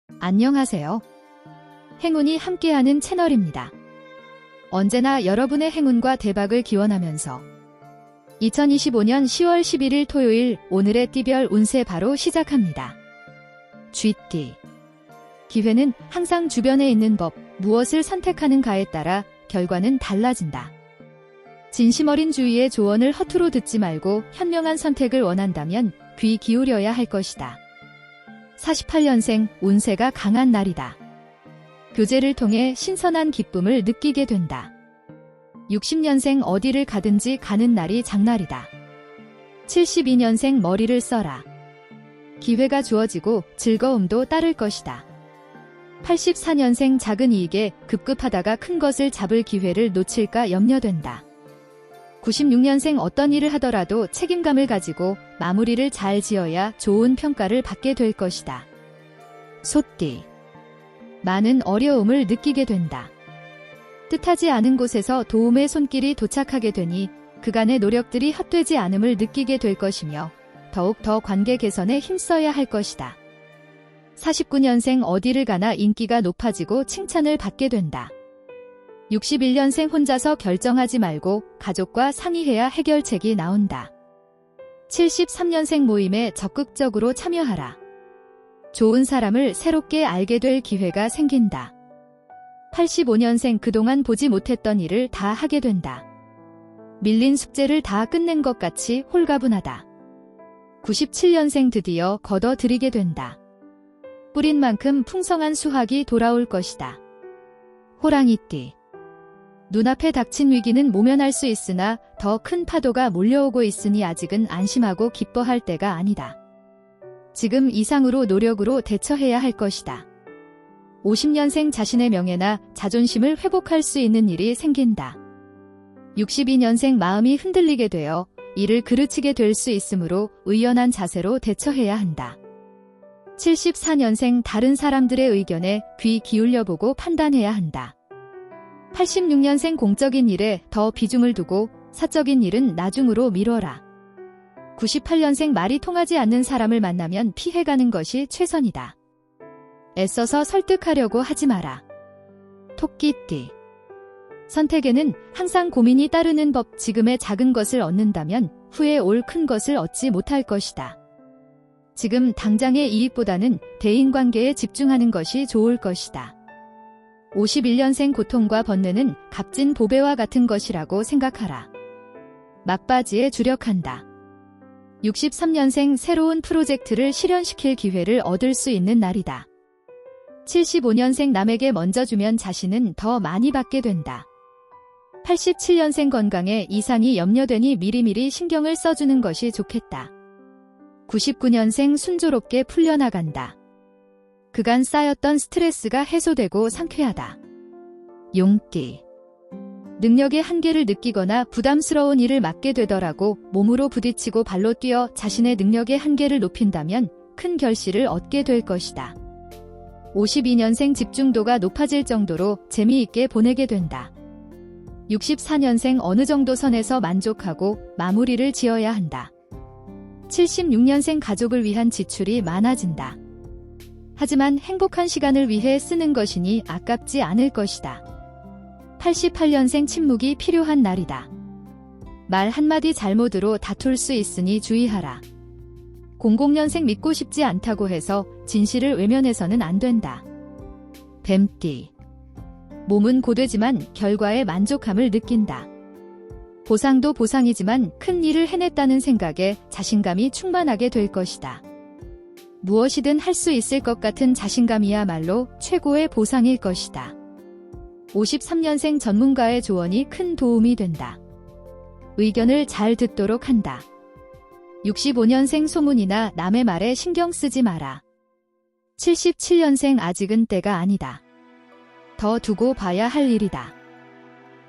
안녕하세요. 행운이 함께하는 채널입니다. 언제나 여러분의 행운과 대박을 기원하면서 2025년 10월 11일 토요일 오늘의 띠별 운세 바로 시작합니다. 쥐띠. 기회는 항상 주변에 있는 법, 무엇을 선택하는가에 따라 결과는 달라진다. 진심 어린 주위의 조언을 허투루 듣지 말고 현명한 선택을 원한다면 귀 기울여야 할 것이다. 48년생 운세가 강한 날이다. 교제를 통해 신선한 기쁨을 느끼게 된다. 60년생 어디를 가든지 가는 날이 장날이다. 72년생 머리를 써라. 기회가 주어지고 즐거움도 따를 것이다. 84년생 작은 이익에 급급하다가 큰 것을 잡을 기회를 놓칠까 염려된다. 96년생 어떤 일을 하더라도 책임감을 가지고 마무리를 잘 지어야 좋은 평가를 받게 될 것이다. 소띠. 많은 어려움을 느끼게 된다. 뜻하지 않은 곳에서 도움의 손길이 도착하게 되니 그간의 노력들이 헛되지 않음을 느끼게 될 것이며 더욱 더 관계 개선에 힘써야 할 것이다. 49년생 어디를 가나 인기가 높아지고 칭찬을 받게 된다. 61년생 혼자서 결정하지 말고 가족과 상의해야 해결책이 나온다. 73년생 모임에 적극적으로 참여하라. 좋은 사람을 새롭게 알게 될 기회가 생긴다. 85년생 그동안 보지 못했던 일을 다 하게 된다. 밀린 숙제를 다 끝낸 것 같이 홀가분하다. 97년생 드디어 거둬들이게 된다. 뿌린 만큼 풍성한 수확이 돌아올 것이다. 호랑이띠. 눈앞에 닥친 위기는 모면할 수 있으나 더 큰 파도가 몰려오고 있으니 아직은 안심하고 기뻐할 때가 아니다. 지금 이상으로 노력으로 대처해야 할 것이다. 50년생 자신의 명예나 자존심을 회복할 수 있는 일이 생긴다. 62년생 마음이 흔들리게 되어 일을 그르치게 될 수 있으므로 의연한 자세로 대처해야 한다. 74년생 다른 사람들의 의견에 귀 기울여보고 판단해야 한다. 86년생 공적인 일에 더 비중을 두고 사적인 일은 나중으로 미뤄라. 98년생 말이 통하지 않는 사람을 만나면 피해가는 것이 최선이다. 애써서 설득하려고 하지 마라. 토끼띠. 선택에는 항상 고민이 따르는 법. 지금의 작은 것을 얻는다면 후에 올 큰 것을 얻지 못할 것이다. 지금 당장의 이익보다는 대인관계에 집중하는 것이 좋을 것이다. 51년생 고통과 번뇌는 값진 보배와 같은 것이라고 생각하라. 막바지에 주력한다. 63년생 새로운 프로젝트를 실현시킬 기회를 얻을 수 있는 날이다. 75년생 남에게 먼저 주면 자신은 더 많이 받게 된다. 87년생 건강에 이상이 염려되니 미리미리 신경을 써주는 것이 좋겠다. 99년생 순조롭게 풀려나간다. 그간 쌓였던 스트레스가 해소되고 상쾌하다. 용띠. 능력의 한계를 느끼거나 부담스러운 일을 맡게 되더라고 몸으로 부딪히고 발로 뛰어 자신의 능력의 한계를 높인다면 큰 결실을 얻게 될 것이다. 52년생 집중도가 높아질 정도로 재미있게 보내게 된다. 64년생 어느 정도 선에서 만족하고 마무리를 지어야 한다. 76년생 가족을 위한 지출이 많아진다. 하지만 행복한 시간을 위해 쓰는 것이니 아깝지 않을 것이다. 88년생 침묵이 필요한 날이다. 말 한마디 잘못으로 다툴 수 있으니 주의하라. 00년생 믿고 싶지 않다고 해서 진실을 외면해서는 안 된다. 뱀띠. 몸은 고되지만 결과에 만족함을 느낀다. 보상도 보상이지만 큰 일을 해냈다는 생각에 자신감이 충만하게 될 것이다. 무엇이든 할 수 있을 것 같은 자신감이야말로 최고의 보상일 것이다. 53년생 전문가의 조언이 큰 도움이 된다. 의견을 잘 듣도록 한다. 65년생 소문이나 남의 말에 신경 쓰지 마라. 77년생 아직은 때가 아니다. 더 두고 봐야 할 일이다.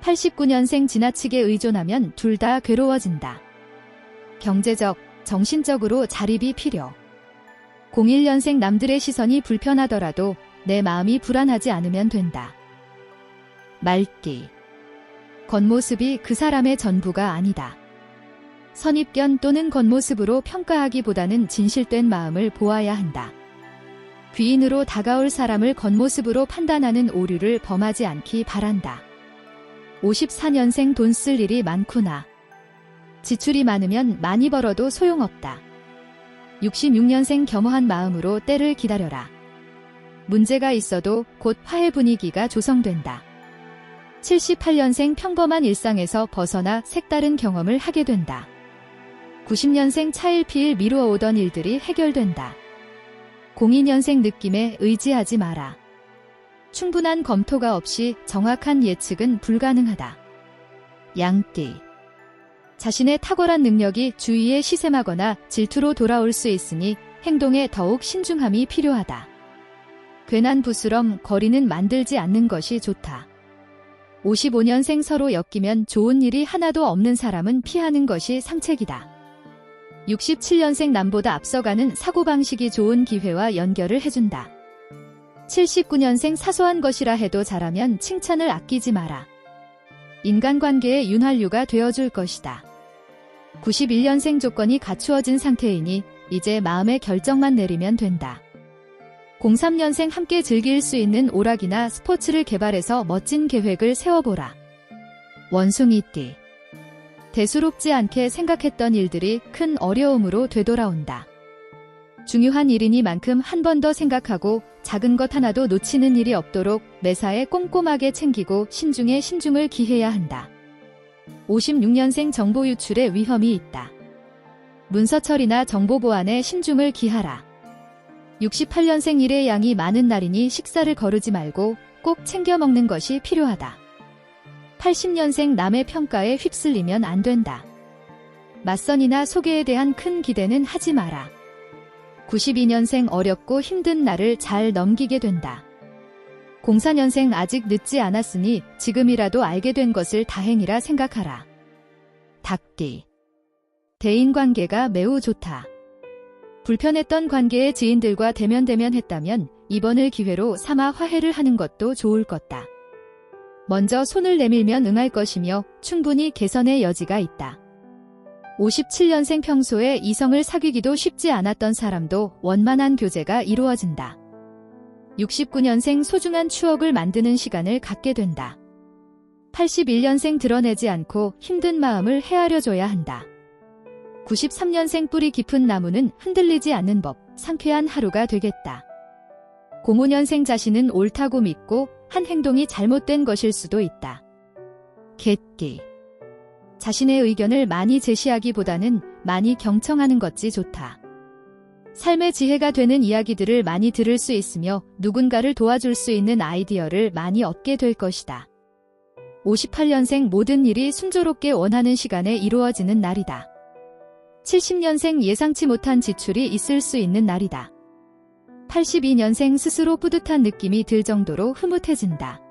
89년생 지나치게 의존하면 둘 다 괴로워진다. 경제적, 정신적으로 자립이 필요. 01년생 남들의 시선이 불편하더라도 내 마음이 불안하지 않으면 된다. 말띠. 겉모습이 그 사람의 전부가 아니다. 선입견 또는 겉모습으로 평가하기보다는 진실된 마음을 보아야 한다. 귀인으로 다가올 사람을 겉모습으로 판단하는 오류를 범하지 않기 바란다. 54년생 돈 쓸 일이 많구나. 지출이 많으면 많이 벌어도 소용없다. 66년생 겸허한 마음으로 때를 기다려라. 문제가 있어도 곧 화해 분위기가 조성된다. 78년생 평범한 일상에서 벗어나 색다른 경험을 하게 된다. 90년생 차일피일 미루어오던 일들이 해결된다. 02년생 느낌에 의지하지 마라. 충분한 검토가 없이 정확한 예측은 불가능하다. 양띠. 자신의 탁월한 능력이 주위에 시샘하거나 질투로 돌아올 수 있으니 행동에 더욱 신중함이 필요하다. 괜한 부스럼 거리는 만들지 않는 것이 좋다. 55년생 서로 엮이면 좋은 일이 하나도 없는 사람은 피하는 것이 상책이다. 67년생 남보다 앞서가는 사고방식이 좋은 기회와 연결을 해준다. 79년생 사소한 것이라 해도 잘하면 칭찬을 아끼지 마라. 인간관계의 윤활유가 되어줄 것이다. 91년생 조건이 갖추어진 상태이니 이제 마음의 결정만 내리면 된다. 03년생 함께 즐길 수 있는 오락이나 스포츠를 개발해서 멋진 계획을 세워보라. 원숭이띠. 대수롭지 않게 생각했던 일들이 큰 어려움으로 되돌아온다. 중요한 일이니만큼 한 번 더 생각하고 작은 것 하나도 놓치는 일이 없도록 매사에 꼼꼼하게 챙기고 신중에 신중을 기해야 한다. 56년생 정보 유출의 위험이 있다. 문서 처리나 정보 보안에 신중을 기하라. 68년생 일의 양이 많은 날이니 식사를 거르지 말고 꼭 챙겨 먹는 것이 필요하다. 80년생 남의 평가에 휩쓸리면 안 된다. 맞선이나 소개에 대한 큰 기대는 하지 마라. 92년생 어렵고 힘든 날을 잘 넘기게 된다. 04년생 아직 늦지 않았으니 지금이라도 알게 된 것을 다행이라 생각하라. 닭띠. 대인관계가 매우 좋다. 불편했던 관계의 지인들과 대면했다면 이번을 기회로 삼아 화해를 하는 것도 좋을 것다. 먼저 손을 내밀면 응할 것이며 충분히 개선의 여지가 있다. 57년생 평소에 이성을 사귀기도 쉽지 않았던 사람도 원만한 교제가 이루어진다. 69년생 소중한 추억을 만드는 시간을 갖게 된다. 81년생 드러내지 않고 힘든 마음을 헤아려줘야 한다. 93년생 뿌리 깊은 나무는 흔들리지 않는 법, 상쾌한 하루가 되겠다. 05년생 자신은 옳다고 믿고 한 행동이 잘못된 것일 수도 있다. 개띠. 자신의 의견을 많이 제시하기보다는 많이 경청하는 것이 좋다. 삶의 지혜가 되는 이야기들을 많이 들을 수 있으며 누군가를 도와줄 수 있는 아이디어를 많이 얻게 될 것이다. 58년생 모든 일이 순조롭게 원하는 시간에 이루어지는 날이다. 70년생 예상치 못한 지출이 있을 수 있는 날이다. 82년생 스스로 뿌듯한 느낌이 들 정도로 흐뭇해진다.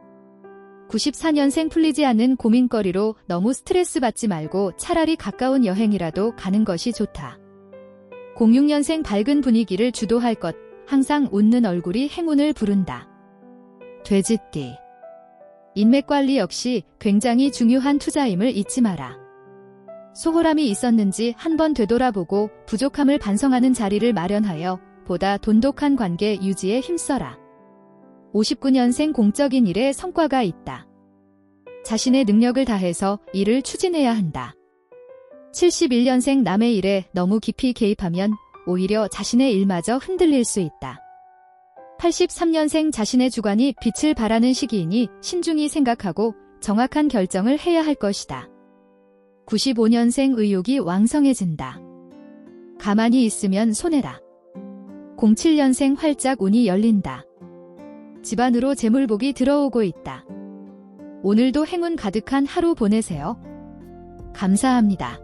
94년생 풀리지 않는 고민거리로 너무 스트레스 받지 말고 차라리 가까운 여행이라도 가는 것이 좋다. 06년생 밝은 분위기를 주도할 것, 항상 웃는 얼굴이 행운을 부른다. 돼지띠. 인맥관리 역시 굉장히 중요한 투자임을 잊지 마라. 소홀함이 있었는지 한번 되돌아보고 부족함을 반성하는 자리를 마련하여 보다 돈독한 관계 유지에 힘써라. 59년생 공적인 일에 성과가 있다. 자신의 능력을 다해서 일을 추진해야 한다. 71년생 남의 일에 너무 깊이 개입하면 오히려 자신의 일마저 흔들릴 수 있다. 83년생 자신의 주관이 빛을 발하는 시기이니 신중히 생각하고 정확한 결정을 해야 할 것이다. 95년생 의욕이 왕성해진다. 가만히 있으면 손해라. 07년생 활짝 운이 열린다. 집안으로 재물복이 들어오고 있다. 오늘도 행운 가득한 하루 보내세요. 감사합니다.